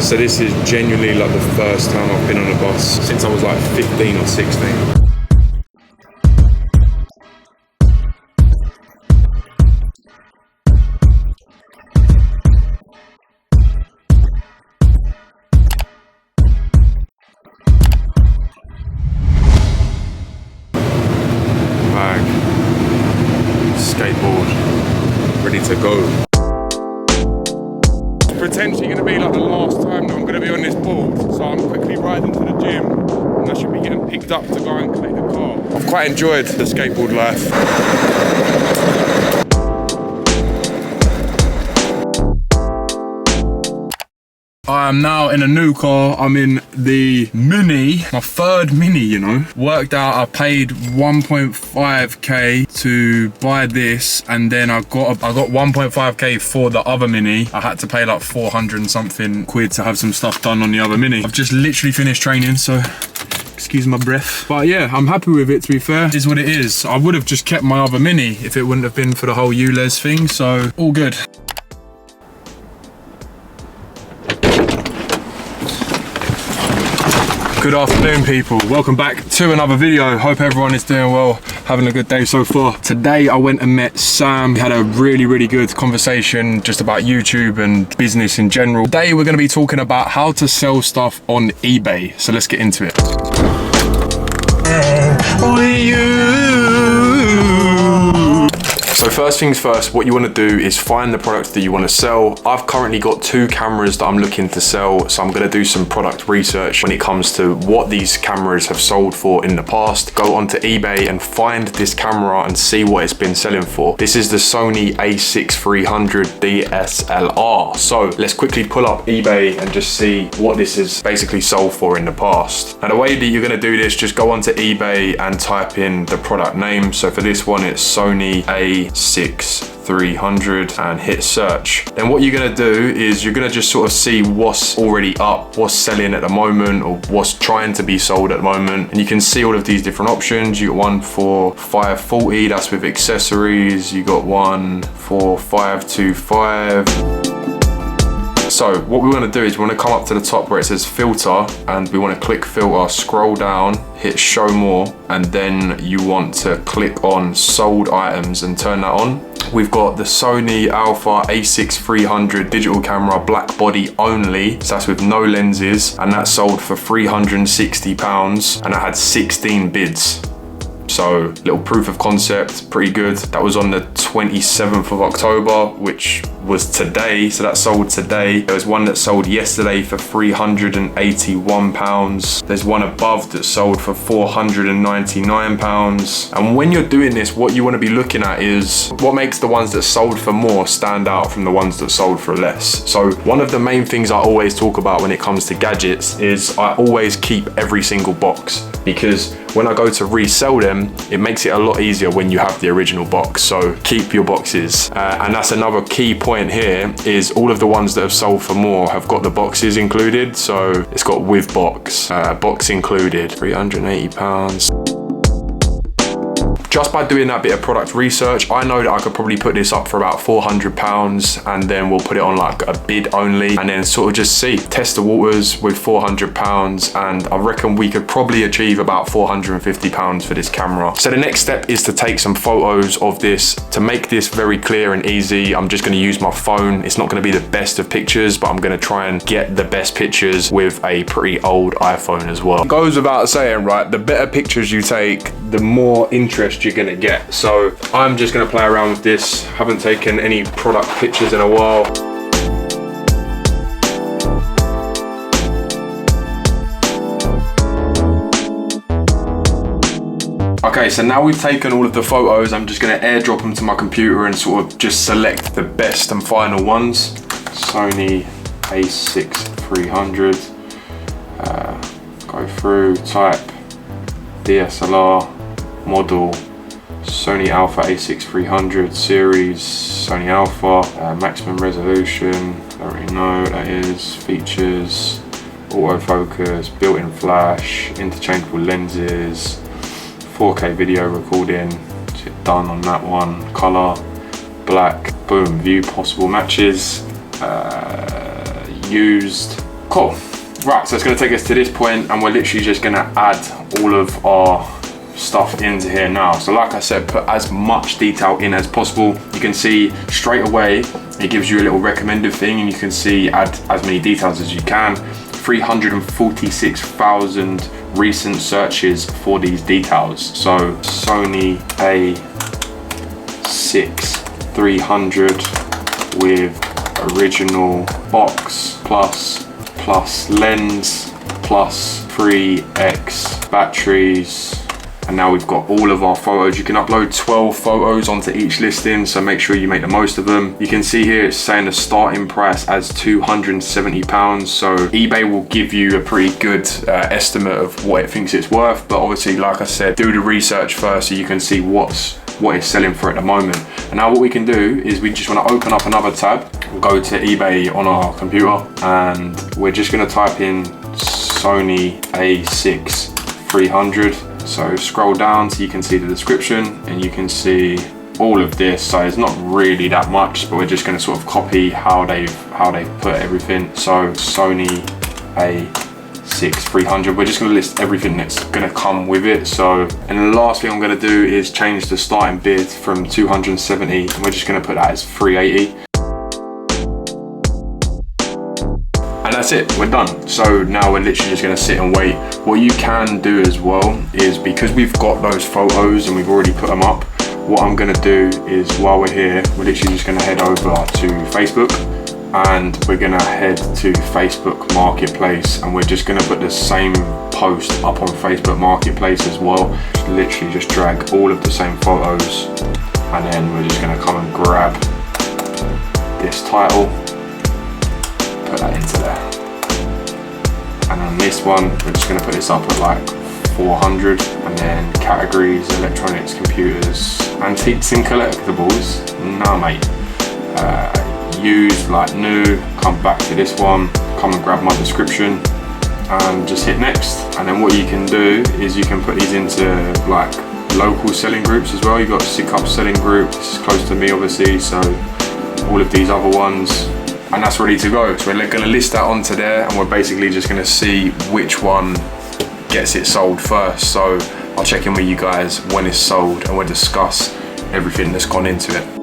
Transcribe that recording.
So this is genuinely like the first time I've been on a bus since I was like 15 or 16. Skateboard, ready to go. It's potentially going to be like the last time that I'm going to be on this board, so I'm quickly riding to the gym and I should be getting picked up to go and collect the car. I've quite enjoyed the skateboard life. I am now in a new car. I'm in the Mini, my third Mini, you know. Worked out, I paid 1.5k to buy this, and then I got 1.5k for the other Mini. I had to pay like 400 and something quid to have some stuff done on the other Mini. I've just literally finished training, so excuse my breath. But yeah, I'm happy with it, to be fair. It is what it is. I would have just kept my other Mini if it wouldn't have been for the whole ULEZ thing, so all good. Good afternoon, people. Welcome back to another video. Hope everyone is doing well, having a good day so far. Today I went and met Sam. We had a really good conversation just about YouTube and business in general. Today we're going to be talking about how to sell stuff on eBay. So let's get into it. So first things first, what you want to do is find the products that you want to sell. I've currently got 2 cameras that I'm looking to sell, so I'm going to do some product research when it comes to what these cameras have sold for in the past. Go onto eBay and find this camera and see what it's been selling for. This is the Sony a6300 DSLR. So let's quickly pull up eBay and just see what this is basically sold for in the past. Now the way that you're going to do this, just go onto eBay and type in the product name. So for this one, it's Sony a6300 and hit search. Then what you're going to do is you're going to just sort of see what's already up, what's selling at the moment, or what's trying to be sold at the moment. And you can see all of these different options. You got one for 540, that's with accessories. You got one for 525. So what we want to do is we want to come up to the top where it says filter, and we want to click filter, scroll down, hit show more, and then you want to click on sold items and turn that on. We've got the Sony Alpha a6300 digital camera, black body only, so that's with no lenses, and that sold for £360 and I had 16 bids. So little proof of concept, pretty good. That was on the 27th of October, which was today, so that sold today. There was one that sold yesterday for £381. There's one above that sold for £499. And when you're doing this, what you want to be looking at is what makes the ones that sold for more stand out from the ones that sold for less. So one of the main things I always talk about when it comes to gadgets is I always keep every single box, because when I go to resell them, it makes it a lot easier when you have the original box. So keep your boxes. And that's another key point here, is all of the ones that have sold for more have got the boxes included. So it's got with box, box included, £380. Just by doing that bit of product research, I know that I could probably put this up for about £400, and then we'll put it on like a bid only, and then sort of just see, test the waters with £400, and I reckon we could probably achieve about £450 for this camera. So the next step is to take some photos of this. To make this very clear and easy, I'm just going to use my phone. It's not going to be the best of pictures, but I'm going to try and get the best pictures with a pretty old iPhone as well. It goes without saying, right, the better pictures you take, the more interest you're gonna get. So I'm just gonna play around with this. Haven't taken any product pictures in a while. Okay, so now we've taken all of the photos, I'm just gonna airdrop them to my computer and sort of just select the best and final ones. Sony a6300, go through, type DSLR, model, Sony Alpha a6300 series, Sony Alpha, maximum resolution, I don't really know what that is, features, autofocus, built-in flash, interchangeable lenses, 4K video recording, so done on that one, color, black, boom, view possible matches, used, Cool. Right, so it's gonna take us to this point and we're literally just gonna add all of our stuff into here now. So like I said, put as much detail in as possible. You can see straight away, it gives you a little recommended thing and you can see add as many details as you can. 346,000 recent searches for these details. So Sony A6 300 with original box plus lens plus 3x batteries. And now we've got all of our photos. You can upload 12 photos onto each listing, so make sure you make the most of them. You can see here it's saying the starting price as £270. So eBay will give you a pretty good estimate of what it thinks it's worth. But obviously, like I said, do the research first so you can see what it's selling for at the moment. And now what we can do is we just want to open up another tab, go to eBay on our computer, and we're just going to type in Sony A6 300. So scroll down so you can see the description and you can see all of this. So it's not really that much, but we're just going to sort of copy how they've put everything. So Sony A6 300, we're just going to list everything that's going to come with it. So, and the last thing I'm going to do is change the starting bid from 270 and we're just going to put that as 380. And that's it, we're done. So now we're literally just gonna sit and wait. What you can do as well is, because we've got those photos and we've already put them up, what I'm gonna do is while we're here, we're literally just gonna head over to Facebook and we're gonna head to Facebook Marketplace and we're just gonna put the same post up on Facebook Marketplace as well. Literally just drag all of the same photos and then we're just gonna come and grab this title, put that into there. And on this one, we're just going to put this up at like 400, and then categories, electronics, computers, antiques and collectibles. Nah mate, used, like new. Come back to this one, come and grab my description and just hit next. And then what you can do is you can put these into like local selling groups as well. You've got Sick Up selling group, this is close to me obviously, so all of these other ones. And that's ready to go. So we're gonna list that onto there and we're basically just gonna see which one gets it sold first. So I'll check in with you guys when it's sold and we'll discuss everything that's gone into it.